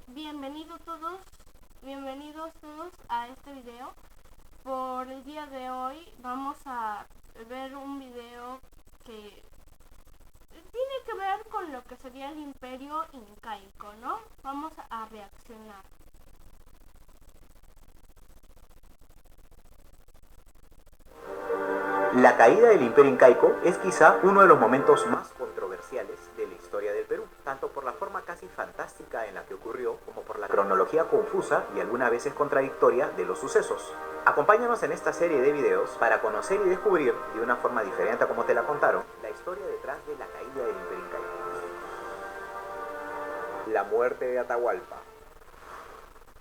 Bienvenidos todos a este video. Por el día de hoy vamos a ver un video que tiene que ver con lo que sería el imperio incaico, ¿no? Vamos a reaccionar. La caída del Imperio Incaico es quizá uno de los momentos más controversiales de la historia del Perú, tanto por la forma casi fantástica en la que ocurrió, como por la cronología confusa y algunas veces contradictoria de los sucesos. Acompáñanos en esta serie de videos para conocer y descubrir, de una forma diferente a como te la contaron, la historia detrás de la caída del Imperio Incaico. La muerte de Atahualpa.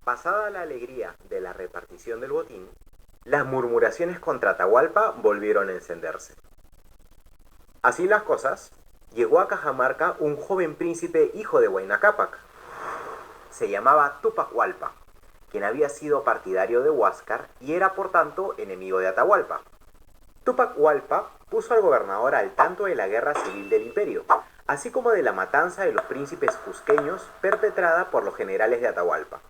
Pasada la alegría de la repartición del botín, las murmuraciones contra Atahualpa volvieron a encenderse. Así las cosas, llegó a Cajamarca un joven príncipe hijo de Huayna Cápac. Se llamaba Túpac Hualpa, quien había sido partidario de Huáscar y era por tanto enemigo de Atahualpa. Túpac Hualpa puso al gobernador al tanto de la guerra civil del imperio, así como de la matanza de los príncipes cusqueños perpetrada por los generales de Atahualpa.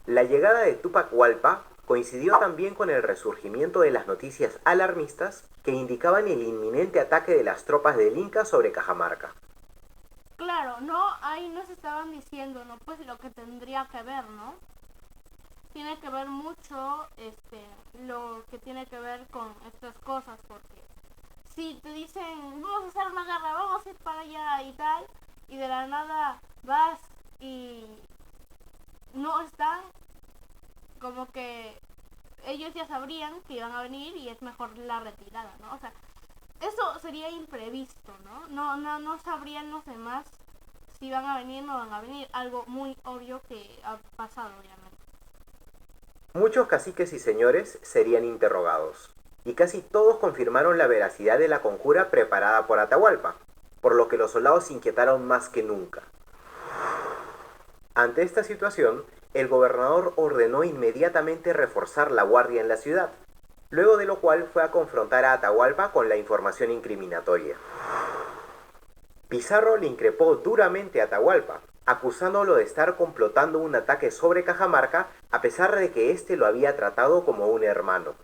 La llegada de Túpac Hualpa coincidió también con el resurgimiento de las noticias alarmistas que indicaban el inminente ataque de las tropas del Inca sobre Cajamarca. Claro, ¿no? Ahí nos estaban diciendo, ¿no? Pues lo que tendría que ver, ¿no? Tiene que ver mucho, lo que tiene que ver con estas cosas, porque si te dicen, vamos a hacer una guerra, vamos a ir para allá y tal, y de la nada vas y no están, como que ellos ya sabrían que iban a venir y es mejor la retirada, ¿no? O sea, eso sería imprevisto, ¿no? No sabrían los demás si van a venir o no van a venir, algo muy obvio que ha pasado, obviamente. Muchos caciques y señores serían interrogados, y casi todos confirmaron la veracidad de la conjura preparada por Atahualpa, por lo que los soldados se inquietaron más que nunca. Ante esta situación, el gobernador ordenó inmediatamente reforzar la guardia en la ciudad, luego de lo cual fue a confrontar a Atahualpa con la información incriminatoria. Pizarro le increpó duramente a Atahualpa, acusándolo de estar complotando un ataque sobre Cajamarca a pesar de que éste lo había tratado como un hermano.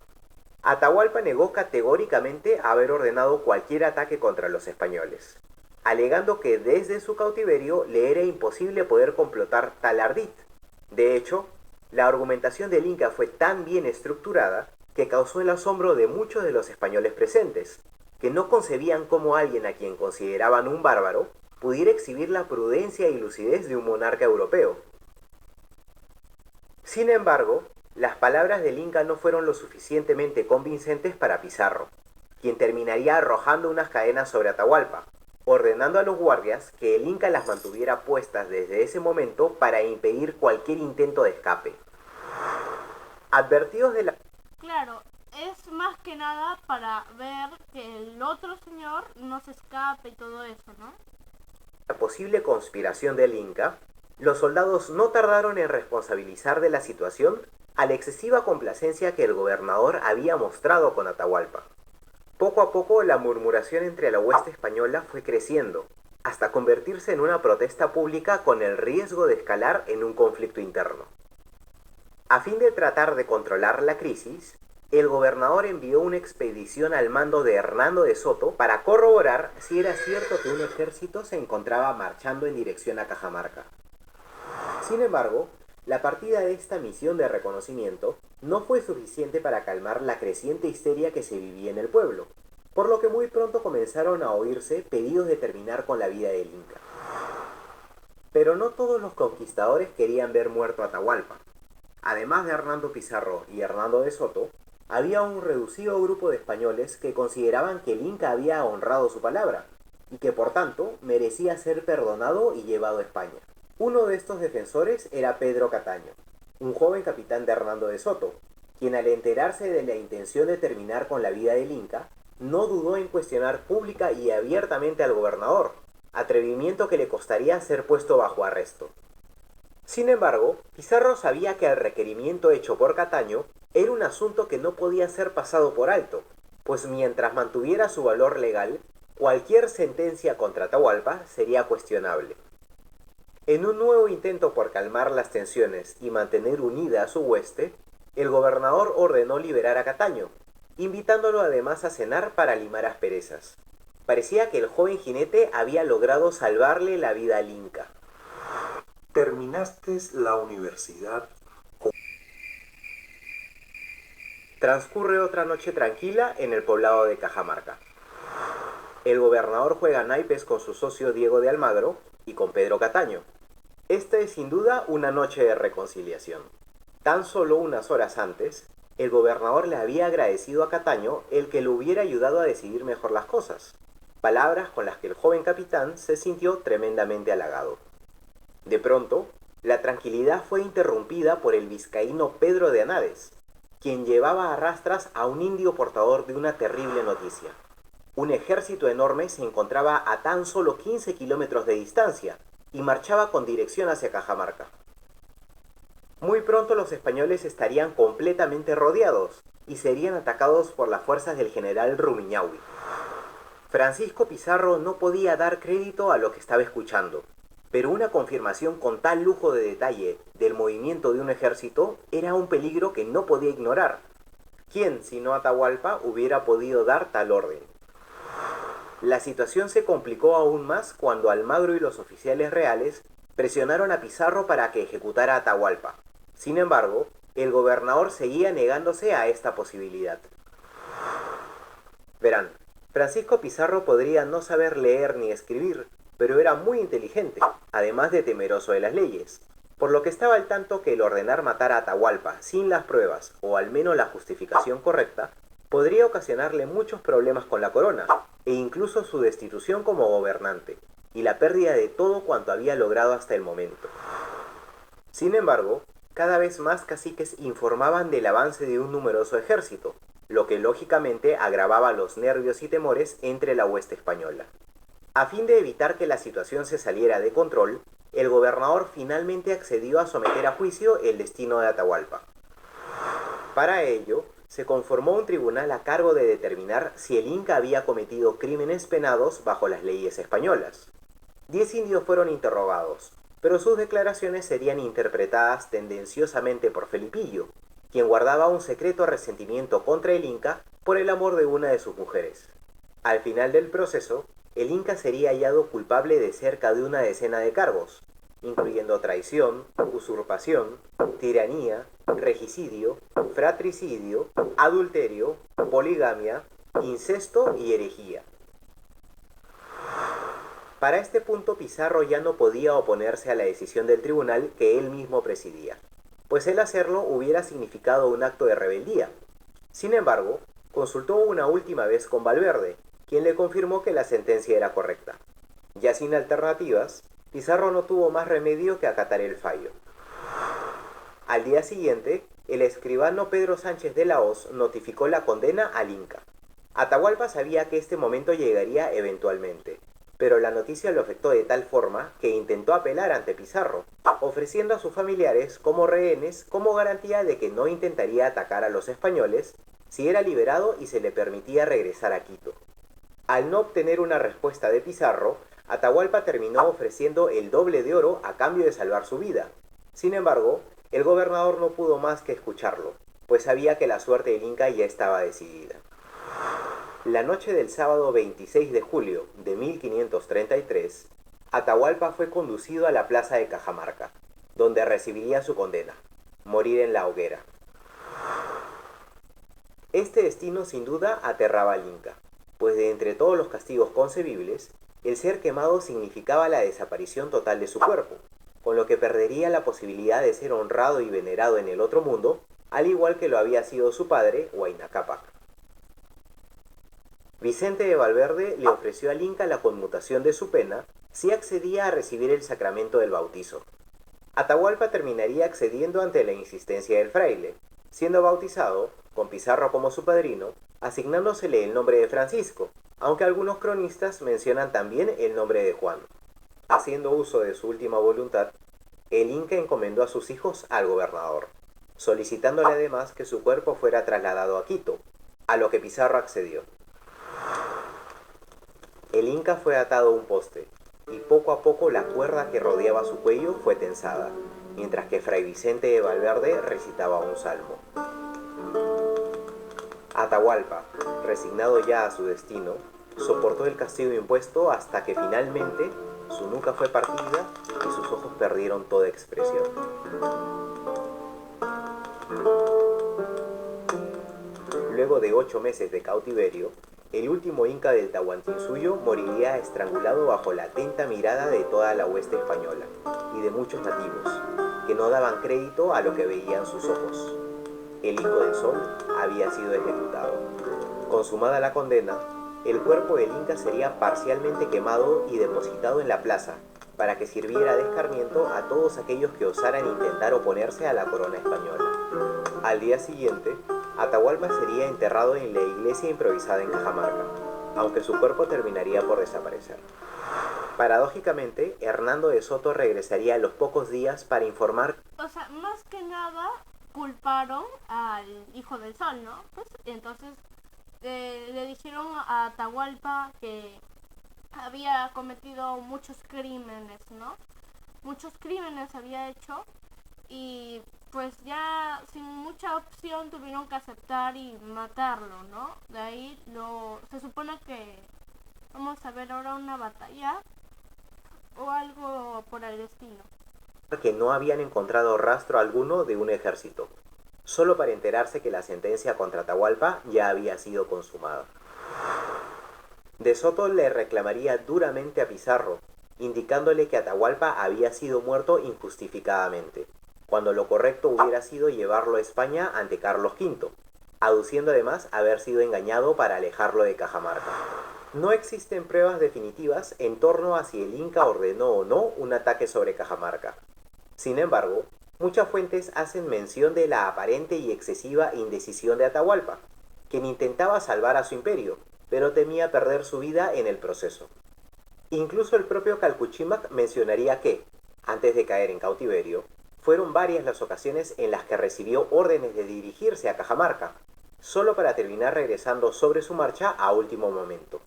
Atahualpa negó categóricamente haber ordenado cualquier ataque contra los españoles, alegando que desde su cautiverio le era imposible poder complotar tal ardid. De hecho, la argumentación del Inca fue tan bien estructurada que causó el asombro de muchos de los españoles presentes, que no concebían cómo alguien a quien consideraban un bárbaro pudiera exhibir la prudencia y lucidez de un monarca europeo. Sin embargo, las palabras del Inca no fueron lo suficientemente convincentes para Pizarro, quien terminaría arrojando unas cadenas sobre Atahualpa, ordenando a los guardias que el Inca las mantuviera puestas desde ese momento para impedir cualquier intento de escape. Advertidos de la... Claro, es más que nada para ver que el otro señor no se escape y todo eso, ¿no? La posible conspiración del Inca, los soldados no tardaron en responsabilizar de la situación a la excesiva complacencia que el gobernador había mostrado con Atahualpa. Poco a poco la murmuración entre la hueste española fue creciendo, hasta convertirse en una protesta pública con el riesgo de escalar en un conflicto interno. A fin de tratar de controlar la crisis, el gobernador envió una expedición al mando de Hernando de Soto para corroborar si era cierto que un ejército se encontraba marchando en dirección a Cajamarca. Sin embargo, la partida de esta misión de reconocimiento no fue suficiente para calmar la creciente histeria que se vivía en el pueblo, por lo que muy pronto comenzaron a oírse pedidos de terminar con la vida del Inca. Pero no todos los conquistadores querían ver muerto a Atahualpa. Además de Hernando Pizarro y Hernando de Soto, había un reducido grupo de españoles que consideraban que el Inca había honrado su palabra, y que por tanto merecía ser perdonado y llevado a España. Uno de estos defensores era Pedro Cataño, un joven capitán de Hernando de Soto, quien al enterarse de la intención de terminar con la vida del Inca, no dudó en cuestionar pública y abiertamente al gobernador, atrevimiento que le costaría ser puesto bajo arresto. Sin embargo, Pizarro sabía que el requerimiento hecho por Cataño era un asunto que no podía ser pasado por alto, pues mientras mantuviera su valor legal, cualquier sentencia contra Atahualpa sería cuestionable. En un nuevo intento por calmar las tensiones y mantener unida a su hueste, el gobernador ordenó liberar a Cataño, invitándolo además a cenar para limar asperezas. Parecía que el joven jinete había logrado salvarle la vida al Inca. Terminaste la universidad. Transcurre otra noche tranquila en el poblado de Cajamarca. El gobernador juega naipes con su socio Diego de Almagro y con Pedro Cataño. Esta es sin duda una noche de reconciliación. Tan solo unas horas antes, el gobernador le había agradecido a Cataño el que lo hubiera ayudado a decidir mejor las cosas, palabras con las que el joven capitán se sintió tremendamente halagado. De pronto, la tranquilidad fue interrumpida por el vizcaíno Pedro de Anades, quien llevaba a rastras a un indio portador de una terrible noticia. Un ejército enorme se encontraba a tan solo 15 kilómetros de distancia y marchaba con dirección hacia Cajamarca. Muy pronto los españoles estarían completamente rodeados y serían atacados por las fuerzas del general Rumiñahui. Francisco Pizarro no podía dar crédito a lo que estaba escuchando, pero una confirmación con tal lujo de detalle del movimiento de un ejército era un peligro que no podía ignorar. ¿Quién, sino Atahualpa, hubiera podido dar tal orden? La situación se complicó aún más cuando Almagro y los oficiales reales presionaron a Pizarro para que ejecutara a Atahualpa. Sin embargo, el gobernador seguía negándose a esta posibilidad. Verán, Francisco Pizarro podría no saber leer ni escribir, pero era muy inteligente, además de temeroso de las leyes, por lo que estaba al tanto que el ordenar matar a Atahualpa sin las pruebas o al menos la justificación correcta podría ocasionarle muchos problemas con la corona e incluso su destitución como gobernante y la pérdida de todo cuanto había logrado hasta el momento. Sin embargo, cada vez más caciques informaban del avance de un numeroso ejército, lo que lógicamente agravaba los nervios y temores entre la hueste española. A fin de evitar que la situación se saliera de control, el gobernador finalmente accedió a someter a juicio el destino de Atahualpa. Para ello, se conformó un tribunal a cargo de determinar si el Inca había cometido crímenes penados bajo las leyes españolas. 10 indios fueron interrogados, pero sus declaraciones serían interpretadas tendenciosamente por Felipillo, quien guardaba un secreto resentimiento contra el Inca por el amor de una de sus mujeres. Al final del proceso, el Inca sería hallado culpable de cerca de una decena de cargos, incluyendo traición, usurpación, tiranía, regicidio, fratricidio, adulterio, poligamia, incesto y herejía. Para este punto Pizarro ya no podía oponerse a la decisión del tribunal que él mismo presidía, pues el hacerlo hubiera significado un acto de rebeldía. Sin embargo, consultó una última vez con Valverde, quien le confirmó que la sentencia era correcta. Ya sin alternativas, Pizarro no tuvo más remedio que acatar el fallo. Al día siguiente, el escribano Pedro Sánchez de la Hoz notificó la condena al Inca. Atahualpa sabía que este momento llegaría eventualmente, pero la noticia lo afectó de tal forma que intentó apelar ante Pizarro, ofreciendo a sus familiares como rehenes como garantía de que no intentaría atacar a los españoles si era liberado y se le permitía regresar a Quito. Al no obtener una respuesta de Pizarro, Atahualpa terminó ofreciendo el doble de oro a cambio de salvar su vida. Sin embargo, el gobernador no pudo más que escucharlo, pues sabía que la suerte del Inca ya estaba decidida. La noche del sábado 26 de julio de 1533, Atahualpa fue conducido a la plaza de Cajamarca, donde recibiría su condena, morir en la hoguera. Este destino sin duda aterraba al Inca, pues de entre todos los castigos concebibles, el ser quemado significaba la desaparición total de su cuerpo, con lo que perdería la posibilidad de ser honrado y venerado en el otro mundo, al igual que lo había sido su padre, Huayna Cápac. Vicente de Valverde le ofreció al Inca la conmutación de su pena si accedía a recibir el sacramento del bautizo. Atahualpa terminaría accediendo ante la insistencia del fraile, siendo bautizado, con Pizarro como su padrino, asignándosele el nombre de Francisco, aunque algunos cronistas mencionan también el nombre de Juan. Haciendo uso de su última voluntad, el Inca encomendó a sus hijos al gobernador, solicitándole además que su cuerpo fuera trasladado a Quito, a lo que Pizarro accedió. El Inca fue atado a un poste, y poco a poco la cuerda que rodeaba su cuello fue tensada, mientras que Fray Vicente de Valverde recitaba un salmo. Atahualpa, resignado ya a su destino, soportó el castigo impuesto hasta que finalmente su nuca fue partida y sus ojos perdieron toda expresión. Luego de 8 meses de cautiverio, el último inca del Tahuantinsuyo moriría estrangulado bajo la atenta mirada de toda la hueste española y de muchos nativos, que no daban crédito a lo que veían sus ojos. El Hijo del Sol había sido ejecutado. Consumada la condena, el cuerpo del inca sería parcialmente quemado y depositado en la plaza, para que sirviera de escarmiento a todos aquellos que osaran intentar oponerse a la corona española. Al día siguiente, Atahualpa sería enterrado en la iglesia improvisada en Cajamarca, aunque su cuerpo terminaría por desaparecer. Paradójicamente, Hernando de Soto regresaría a los pocos días para informar. O sea, más que nada culparon al Hijo del Sol, ¿no? Pues entonces le dijeron a Atahualpa que había cometido muchos crímenes, ¿no? Muchos crímenes había hecho y pues ya sin mucha opción tuvieron que aceptar y matarlo, ¿no? De ahí se supone que vamos a ver ahora una batalla o algo por el estilo. Que no habían encontrado rastro alguno de un ejército, solo para enterarse que la sentencia contra Atahualpa ya había sido consumada. De Soto le reclamaría duramente a Pizarro, indicándole que Atahualpa había sido muerto injustificadamente, cuando lo correcto hubiera sido llevarlo a España ante Carlos V, aduciendo además haber sido engañado para alejarlo de Cajamarca. No existen pruebas definitivas en torno a si el Inca ordenó o no un ataque sobre Cajamarca. Sin embargo, muchas fuentes hacen mención de la aparente y excesiva indecisión de Atahualpa, quien intentaba salvar a su imperio, pero temía perder su vida en el proceso. Incluso el propio Calcuchímac mencionaría que, antes de caer en cautiverio, fueron varias las ocasiones en las que recibió órdenes de dirigirse a Cajamarca, solo para terminar regresando sobre su marcha a último momento.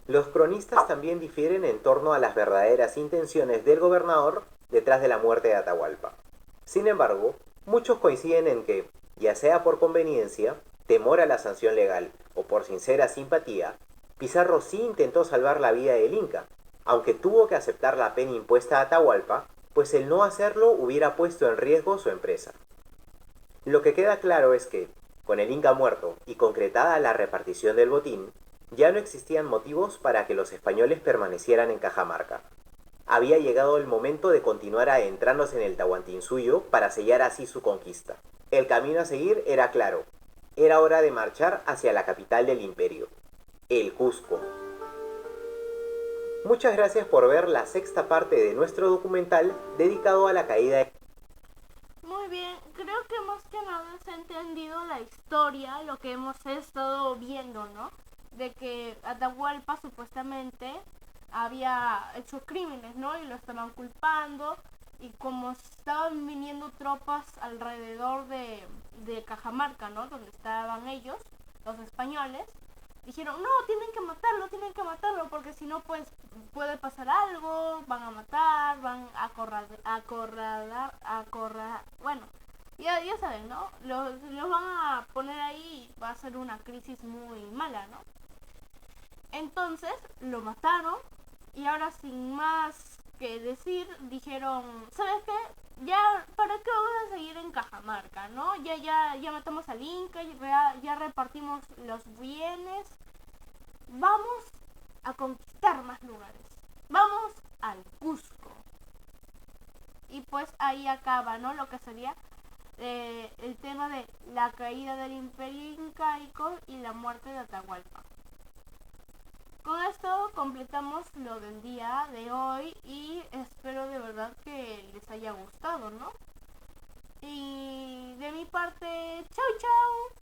Los cronistas también difieren en torno a las verdaderas intenciones del gobernador detrás de la muerte de Atahualpa. Sin embargo, muchos coinciden en que, ya sea por conveniencia, temor a la sanción legal o por sincera simpatía, Pizarro sí intentó salvar la vida del Inca, aunque tuvo que aceptar la pena impuesta a Atahualpa, pues el no hacerlo hubiera puesto en riesgo su empresa. Lo que queda claro es que, con el Inca muerto y concretada la repartición del botín, ya no existían motivos para que los españoles permanecieran en Cajamarca. Había llegado el momento de continuar adentrándose en el Tahuantinsuyo para sellar así su conquista. El camino a seguir era claro. Era hora de marchar hacia la capital del imperio, el Cusco. Muchas gracias por ver la sexta parte de nuestro documental dedicado a la caída de... Muy bien, creo que más que nada se ha entendido la historia, lo que hemos estado viendo, ¿no? De que Atahualpa supuestamente había hecho crímenes, ¿no? Y lo estaban culpando, y como estaban viniendo tropas alrededor de Cajamarca, ¿no? Donde estaban ellos, los españoles, dijeron, no, tienen que matarlo, porque si no, pues, puede pasar algo, van a matar, van a bueno, ya saben, ¿no? Los van a poner ahí y va a ser una crisis muy mala, ¿no? Entonces, lo mataron, y ahora sin más que decir, dijeron, ¿sabes qué? Ya, ¿para qué vamos a seguir en Cajamarca, no? Ya matamos al Inca, ya repartimos los bienes. Vamos a conquistar más lugares. Vamos al Cusco. Y pues ahí acaba, ¿no? Lo que sería el tema de la caída del imperio incaico y la muerte de Atahualpa. Con esto completamos lo del día de hoy y espero de verdad que les haya gustado, ¿no? Y de mi parte, chau chau.